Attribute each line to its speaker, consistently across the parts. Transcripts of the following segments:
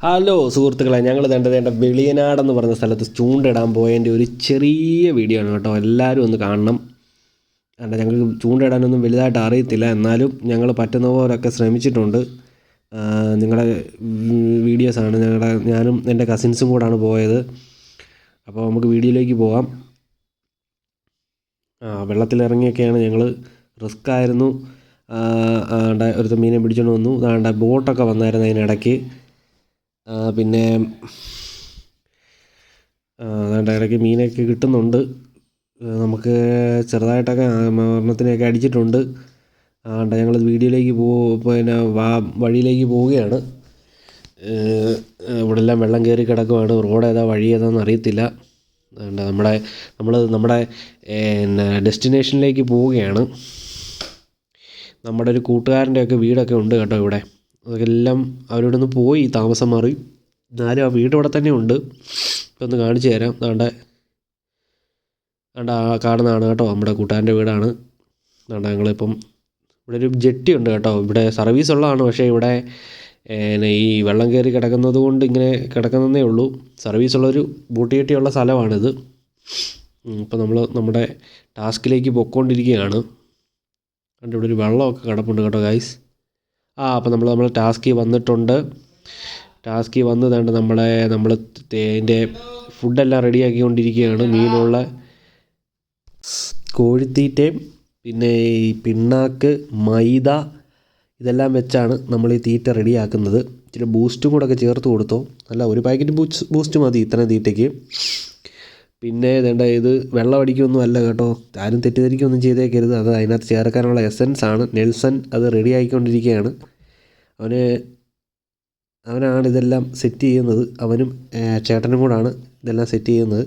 Speaker 1: Hello സുഹൃത്തുക്കളെ, ഞങ്ങൾ വേണ്ട വെളിയനാടെന്ന് പറഞ്ഞ സ്ഥലത്ത് ചൂണ്ടയിടാൻ പോയതിൻ്റെ ഒരു ചെറിയ വീഡിയോ ആണ് കേട്ടോ. എല്ലാവരും ഒന്ന് കാണണം. അല്ല, ഞങ്ങൾക്ക് ചൂണ്ടയിടാനൊന്നും വലുതായിട്ട് അറിയത്തില്ല, എന്നാലും ഞങ്ങൾ പറ്റുന്ന പോലൊക്കെ ശ്രമിച്ചിട്ടുണ്ട്. നിങ്ങളുടെ വീഡിയോസാണ് ഞാനും എൻ്റെ കസിൻസും കൂടാണ് പോയത്. അപ്പോൾ നമുക്ക് വീഡിയോയിലേക്ക് പോകാം. വെള്ളത്തിലിറങ്ങിയൊക്കെയാണ് ഞങ്ങൾ. റിസ്ക് ആയിരുന്നു. ഒരു മീനെ പിടിച്ചുകൊണ്ട് വന്നു. ബോട്ടൊക്കെ വന്നായിരുന്നു അതിനിടയ്ക്ക്. പിന്നെ ഇടയ്ക്ക് മീനൊക്കെ കിട്ടുന്നുണ്ട്. നമുക്ക് ചെറുതായിട്ടൊക്കെ ഒരെണ്ണത്തിനെയൊക്കെ അടിച്ചിട്ടുണ്ട്. ഞങ്ങൾ വീഡിയോയിലേക്ക് പിന്നെ വഴിയിലേക്ക് പോവുകയാണ്. ഇവിടെ എല്ലാം വെള്ളം കയറി കിടക്കുവാണ്. റോഡ് ഏതാ വഴി ഏതാണെന്ന് അറിയത്തില്ല. നമ്മുടെ ഡെസ്റ്റിനേഷനിലേക്ക് പോവുകയാണ്. നമ്മുടെ ഒരു കൂട്ടുകാരൻ്റെയൊക്കെ വീടൊക്കെ ഉണ്ട് കേട്ടോ ഇവിടെ. അതെല്ലാം അവരോട് ഒന്ന് പോയി താമസം മാറി. എന്നാലും ആ വീട് ഇവിടെ തന്നെ ഉണ്ട്. ഇപ്പം ഒന്ന് കാണിച്ചു തരാം. കാണുന്നതാണ് കേട്ടോ, നമ്മുടെ കൂട്ടുകാരൻ്റെ വീടാണ്. ഞങ്ങളിപ്പം ഇവിടെ ഒരു ജെട്ടി ഉണ്ട് കേട്ടോ. ഇവിടെ സർവീസ് ഉള്ളതാണ്, പക്ഷേ ഇവിടെ ഈ വെള്ളം കയറി കിടക്കുന്നത് കൊണ്ട് ഇങ്ങനെ കിടക്കുന്നതേ ഉള്ളൂ. സർവീസുള്ളൊരു ബോട്ട് ജെട്ടിയുള്ള സ്ഥലമാണിത്. ഇപ്പം നമ്മൾ നമ്മുടെ ടാസ്കിലേക്ക് പൊയ്ക്കൊണ്ടിരിക്കുകയാണ്. ഇവിടെ ഒരു വെള്ളമൊക്കെ കിടപ്പുണ്ട് കേട്ടോ ഗൈസ്. അപ്പോൾ നമ്മൾ ടാസ്കിൽ വന്നിട്ടുണ്ട്. ടാസ്കിൽ വന്ന് നമ്മൾ ഇതിൻ്റെ ഫുഡെല്ലാം റെഡിയാക്കിക്കൊണ്ടിരിക്കുകയാണ്. മീനുള്ള കോഴിത്തീറ്റയും പിന്നെ ഈ പിണ്ണാക്ക്, മൈദ ഇതെല്ലാം വെച്ചാണ് നമ്മൾ ഈ തീറ്റ റെഡിയാക്കുന്നത്. ഇച്ചിരി ബൂസ്റ്റും കൂടെ ഒക്കെ ചേർത്ത് കൊടുത്തോ. അല്ല, ഒരു പാക്കറ്റ് ബൂസ്റ്റ് മതി ഇത്രയും തീറ്റയ്ക്ക്. പിന്നെ ഇത് വെള്ളം അടിക്കുകയൊന്നും അല്ല കേട്ടോ. ആരും തെറ്റിദ്ധരിക്കുകയൊന്നും ചെയ്തേക്കരുത്. അത് അതിനകത്ത് ചേർക്കാനുള്ള എസൻസ് ആണ്. നെൽസൺ അത് റെഡി ആയിക്കൊണ്ടിരിക്കുകയാണ്. അവനാണ് ഇതെല്ലാം സെറ്റ് ചെയ്യുന്നത്. അവനും ചേട്ടനും കൂടാണ് ഇതെല്ലാം സെറ്റ് ചെയ്യുന്നത്.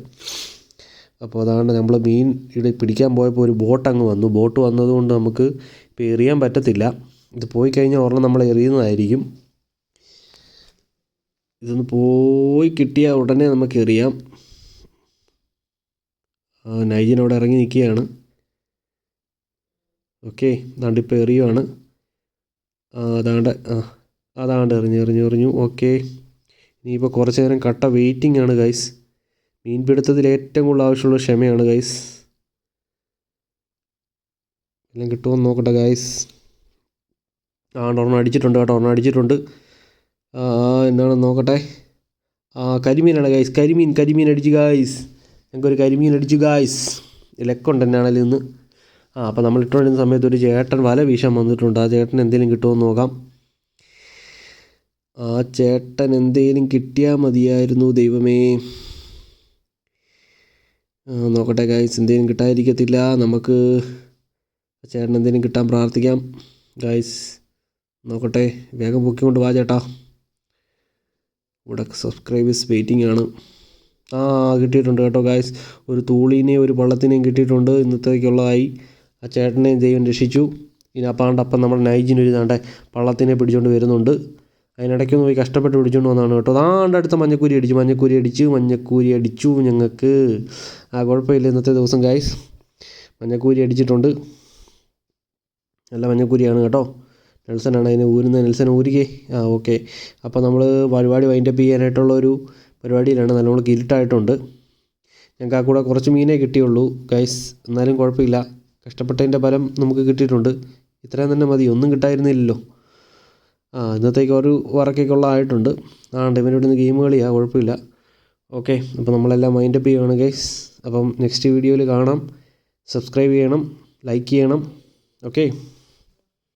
Speaker 1: അപ്പോൾ അതാണ് നമ്മൾ മീൻ ഇവിടെ പിടിക്കാൻ പോയപ്പോൾ ഒരു ബോട്ട് അങ്ങ് വന്നു. ബോട്ട് വന്നതുകൊണ്ട് നമുക്ക് ഇപ്പോൾ എറിയാൻ പറ്റത്തില്ല. ഇത് പോയി കഴിഞ്ഞാൽ ഒരെണ്ണം നമ്മൾ എറിയുന്നതായിരിക്കും. ഇതൊന്ന് പോയി കിട്ടിയാൽ ഉടനെ നമുക്ക് എറിയാം. നൈജിൻ അവിടെ ഇറങ്ങി നിൽക്കുകയാണ്. ഓക്കെ, ഇപ്പോൾ എറിയുവാണ്. അതാണ്ട് എറിഞ്ഞു. ഓക്കെ, ഇനിയിപ്പോൾ കുറച്ച് നേരം കട്ട വെയിറ്റിംഗ് ആണ് ഗൈസ്. മീൻപിടുത്തത്തിൽ ഏറ്റവും കൂടുതൽ ആവശ്യമുള്ള ക്ഷമയാണ് ഗൈസ്. എല്ലാം കിട്ടുമെന്ന് നോക്കട്ടെ ഗൈസ്. ഒരെണ്ണം അടിച്ചിട്ടുണ്ട് കേട്ടോ. എന്താണെന്ന് നോക്കട്ടെ. കരിമീനാണ് ഗൈസ്. കരിമീൻ അടിച്ചു ഗൈസ്. ഞങ്ങൾക്കൊരു കരിമീൻ അടിച്ചു ഗൈസ്. ലെക്കുണ്ട് എന്നാണല്ലോ ഇന്ന്. അപ്പോൾ നമ്മൾ ഇട്ടുകൊണ്ടിരുന്ന സമയത്ത് ഒരു ചേട്ടൻ വല വീശാൻ വന്നിട്ടുണ്ട്. ആ ചേട്ടൻ എന്തെങ്കിലും കിട്ടുമെന്ന് നോക്കാം. ആ ചേട്ടൻ എന്തെങ്കിലും കിട്ടിയാൽ മതിയായിരുന്നു ദൈവമേ. നോക്കട്ടെ ഗൈസ്, എന്തെങ്കിലും കിട്ടാതിരിക്കത്തില്ല. നമുക്ക് ചേട്ടൻ എന്തെങ്കിലും കിട്ടാൻ പ്രാർത്ഥിക്കാം ഗൈസ്. നോക്കട്ടെ, വേഗം പൊക്കിക്കൊണ്ട് വാ ചേട്ടാ. ഇവിടെ സബ്സ്ക്രൈബേഴ്സ് വെയിറ്റിംഗ് ആണ്. കിട്ടിയിട്ടുണ്ട് കേട്ടോ ഗൈസ്. ഒരു തൂളീനെയും ഒരു വള്ളത്തിനെയും കിട്ടിയിട്ടുണ്ട്. ഇന്നത്തേക്കുള്ളതായി. ആ ചേട്ടനെയും ദൈവം രക്ഷിച്ചു. ഇനി അപ്പം നമ്മുടെ നൈജിനൊരു വള്ളത്തിനെ പിടിച്ചുകൊണ്ട് വരുന്നുണ്ട്. അതിനിടയ്ക്കൊന്ന് പോയി കഷ്ടപ്പെട്ട് പിടിച്ചുകൊണ്ട് വന്നതാണ് കേട്ടോ. അടുത്ത മഞ്ഞക്കൂരി അടിച്ചു ഞങ്ങൾക്ക്. കുഴപ്പമില്ല. ഇന്നത്തെ ദിവസം ഗൈസ് മഞ്ഞക്കൂരി അടിച്ചിട്ടുണ്ട്. നല്ല മഞ്ഞക്കൂരിയാണ് കേട്ടോ. നെൽസനാണ് അതിനെ ഊരുന്നത്. നെൽസൺ ഊരിക്കേ. ഓക്കെ, അപ്പോൾ നമ്മൾ പരിപാടി വൈൻഡപ്പ് ചെയ്യാനായിട്ടുള്ള ഒരു പരിപാടിയിലാണ്. നല്ലോണം ഇരുട്ടായിട്ടുണ്ട്. ഞങ്ങൾക്ക് ആ കൂടെ കുറച്ച് മീനേ കിട്ടിയുള്ളൂ ഗൈസ്. എന്നാലും കുഴപ്പമില്ല. കഷ്ടപ്പെട്ടതിൻ്റെ ഫലം നമുക്ക് കിട്ടിയിട്ടുണ്ട്. ഇത്രയും തന്നെ മതി, ഒന്നും കിട്ടായിരുന്നില്ലല്ലോ. ഇന്നത്തേക്ക് ഒരു വറക്കൊക്കെയുള്ള ആയിട്ടുണ്ട്. ഇവനിവിടെ നിന്ന് ഗെയിം കളിയാണ്, കുഴപ്പമില്ല. ഓക്കെ, അപ്പോൾ നമ്മളെല്ലാം വൈൻഡപ്പ് ചെയ്യുകയാണ് ഗൈസ്. അപ്പം നെക്സ്റ്റ് വീഡിയോയിൽ കാണാം. സബ്സ്ക്രൈബ് ചെയ്യണം, ലൈക്ക് ചെയ്യണം. ഓക്കെ.